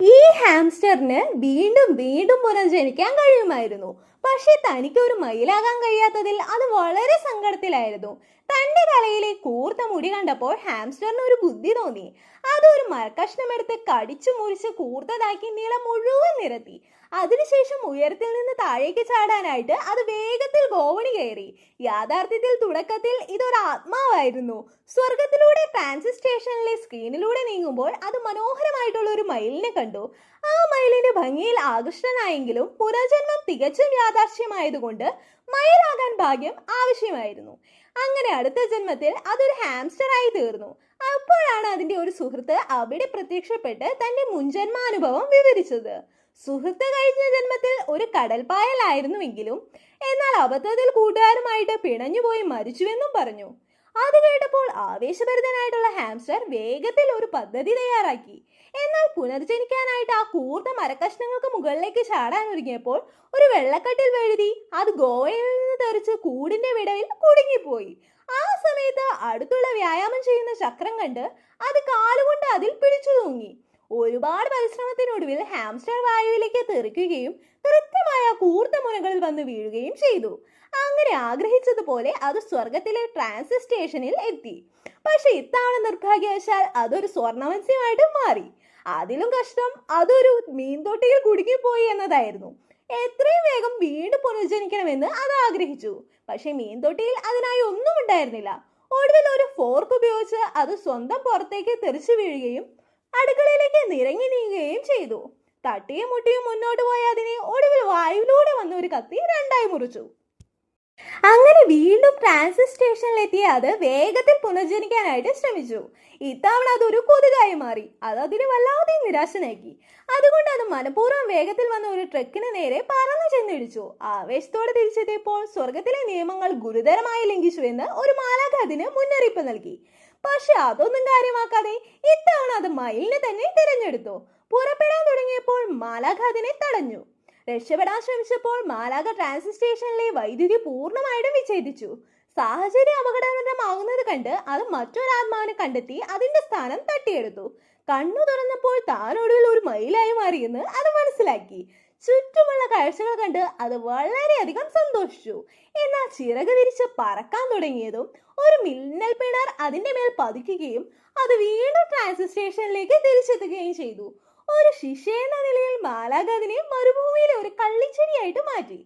ഈ ഹാംസ്റ്ററിന് വീണ്ടും വീണ്ടും പുനർജനിക്കാൻ കഴിയുമായിരുന്നു. പക്ഷെ തനിക്ക് ഒരു മയിലാകാൻ കഴിയാത്തതിൽ അത് വളരെ സങ്കടത്തിലായിരുന്നു. തന്റെ തലയിലെ കൂർത്ത മുടി കണ്ടപ്പോൾ ഹാംസ്റ്ററിന് ഒരു ബുദ്ധി തോന്നി. അതൊരു മരക്കഷ്ണമെടുത്ത് കടിച്ചു മുറിച്ച് കൂർത്തതാക്കി നിലം മുഴുവൻ നിരത്തി. അതിനുശേഷം ഉയരത്തിൽ നിന്ന് താഴേക്ക് ചാടാനായിട്ട് അത് വേഗത്തിൽ ഗോവണി കയറി. യാഥാർത്ഥ്യത്തിൽ തുടക്കത്തിൽ ഇതൊരു ആത്മാവായിരുന്നു. സ്വർഗത്തിലൂടെ ട്രാൻസിറ്റ് സ്റ്റേഷനിലെ സ്ക്രീനിലൂടെ നീങ്ങുമ്പോൾ അത് മനോഹരമായിട്ടുള്ള ഒരു മയിലിനെ കണ്ടു. ആ മയിലിന്റെ ഭംഗിയിൽ ആകൃഷ്ടനായെങ്കിലും പുനർജന്മം തികച്ചും യാഥാർത്ഥ്യമായതുകൊണ്ട് മയിലാകാൻ ഭാഗ്യം ആവശ്യമായിരുന്നു. അങ്ങനെ അടുത്ത ജന്മത്തിൽ അതൊരു ഹാംസ്റ്ററായി തീർന്നു. അപ്പോഴാണ് അതിന്റെ ഒരു സുഹൃത്ത് അവിടെ പ്രത്യക്ഷപ്പെട്ട് തന്റെ മുൻജന്മാനുഭവം വിവരിച്ചത്. സുഹൃത്ത് കഴിഞ്ഞ ജന്മത്തിൽ ഒരു കടൽപ്പായലായിരുന്നുവെങ്കിലും എന്നാൽ അബദ്ധത്തിൽ കൂട്ടുകാരുമായിട്ട് പിണഞ്ഞുപോയി മരിച്ചുവെന്നും പറഞ്ഞു. അത് കേട്ടപ്പോൾ ആവേശഭരിതനായിട്ടുള്ള ഹാംസ്റ്റർ വേഗത്തിൽ ഒരു പദ്ധതി തയ്യാറാക്കി. എന്നാൽ പുനർജനിക്കാനായിട്ട് ആ കൂർത്ത മരക്കഷ്ണങ്ങൾക്ക് മുകളിലേക്ക് ചാടാൻ ഒരുങ്ങിയപ്പോൾ ഒരു വെള്ളക്കെട്ടിൽ വഴുതി അത് ഗോവയിൽ നിന്ന് തെറിച്ച് കൂടിന്റെ വിടവിൽ കുടുങ്ങിപ്പോയി. ആ സമയത്ത് അടുത്തുള്ള വ്യായാമം ചെയ്യുന്ന ചക്രം കണ്ട് അത് കാലുകൊണ്ട് അതിൽ പിടിച്ചു തൂങ്ങി. ഒരുപാട് പരിശ്രമത്തിനൊടുവിൽ ഹാംസ്റ്റർ വായുവിലേക്ക് തെറിക്കുകയും കൃത്യമായ കൂർത്ത മുനകളിൽ വന്ന് വീഴുകയും ചെയ്തു. അങ്ങനെ ആഗ്രഹിച്ചതുപോലെ അത് സ്വർഗത്തിലെ ട്രാൻസിറ്റ് സ്റ്റേഷനിൽ എത്തി. പക്ഷെ ഇത്തവണ നിർഭാഗ്യവശാൽ അതൊരു സ്വർണ്ണമത്സ്യമായിട്ട് മാറി. അതിലും കഷ്ടം അതൊരു മീൻതൊട്ടിയിൽ കുടുങ്ങിപ്പോയി എന്നതായിരുന്നു. എത്രയും വേഗം വീണ്ടും പുനർജനിക്കണമെന്ന് അത് ആഗ്രഹിച്ചു. പക്ഷെ മീൻതൊട്ടിയിൽ അതിനായി ഒന്നും ഉണ്ടായിരുന്നില്ല. ഒടുവിൽ ഒരു ഫോർക്ക് ഉപയോഗിച്ച് അത് സ്വന്തം പുറത്തേക്ക് തെറിച്ചു വീഴുകയും അടുക്കളയിലേക്ക് നിരങ്ങി നീങ്ങുകയും ചെയ്തു. തട്ടിയും മുട്ടിയും മുന്നോട്ട് പോയ അതിനെ ഒടുവിൽ വായുവിലൂടെ വന്ന ഒരു കത്തി രണ്ടായി മുറിച്ചു. അങ്ങനെ വീണ്ടും ട്രാൻസിറ്റ് സ്റ്റേഷനിലെത്തിയ അത് വേഗത്തിൽ പുനർജനിക്കാനായിട്ട് ശ്രമിച്ചു. ഇത്തവണ അതൊരു കൊതുകായി മാറി. അത് അതിനെ വല്ലാതെ നിരാശനാക്കി. അതുകൊണ്ട് അത് മനഃപൂർവ്വം വേഗത്തിൽ വന്ന ഒരു ട്രക്കിന് നേരെ പറന്നു ചെന്നിടിച്ചു. ആവേശത്തോടെ തിരിച്ചെത്തിയപ്പോൾ സ്വർഗത്തിലെ നിയമങ്ങൾ ഗുരുതരമായി ലംഘിച്ചുവെന്ന് ഒരു മാലാഖ അതിന് മുന്നറിയിപ്പ് നൽകി. പക്ഷെ അതൊന്നും കാര്യമാക്കാതെ ഇത്തവണ അത് മയിലിനെ തന്നെ തിരഞ്ഞെടുത്തു. പുറപ്പെടാൻ തുടങ്ങിയപ്പോൾ മാലാഖ അതിനെ തടഞ്ഞു. രക്ഷപ്പെടാൻ ശ്രമിച്ചപ്പോൾ മാലാഖ ട്രാൻസിറ്റ് സ്റ്റേഷനിലെ വൈദ്യുതി പൂർണ്ണമായിട്ടും വിച്ഛേദിച്ചു. സാഹചര്യം അപകടകരമാകുന്നത് കണ്ട് അത് മറ്റൊരാത്മാവിനെ കണ്ടെത്തി അതിന്റെ സ്ഥാനം തട്ടിയെടുത്തു. കണ്ണു തുറന്നപ്പോൾ താൻ ഒടുവിൽ ഒരു മയിലായി മാറിയെന്ന് അത് മനസ്സിലാക്കി. ചുറ്റുമുള്ള കാഴ്ചകൾ കണ്ട് അത് വളരെയധികം സന്തോഷിച്ചു. എന്നാൽ ചിറക് വിരിച്ച് പറക്കാൻ തുടങ്ങിയതും ഒരു മിന്നൽ പിണർ അതിന്റെ മേൽ പതിക്കുകയും അത് വീണ്ടും ട്രാൻസിറ്റ് സ്റ്റേഷനിലേക്ക് തിരിച്ചെത്തുകയും ചെയ്തു. ഒരു ശിശ എന്ന നിലയിൽ മാലാഖ അതിനെ മരുഭൂമിയിലെ ഒരു കള്ളിച്ചെടിയായിട്ട് മാറ്റി.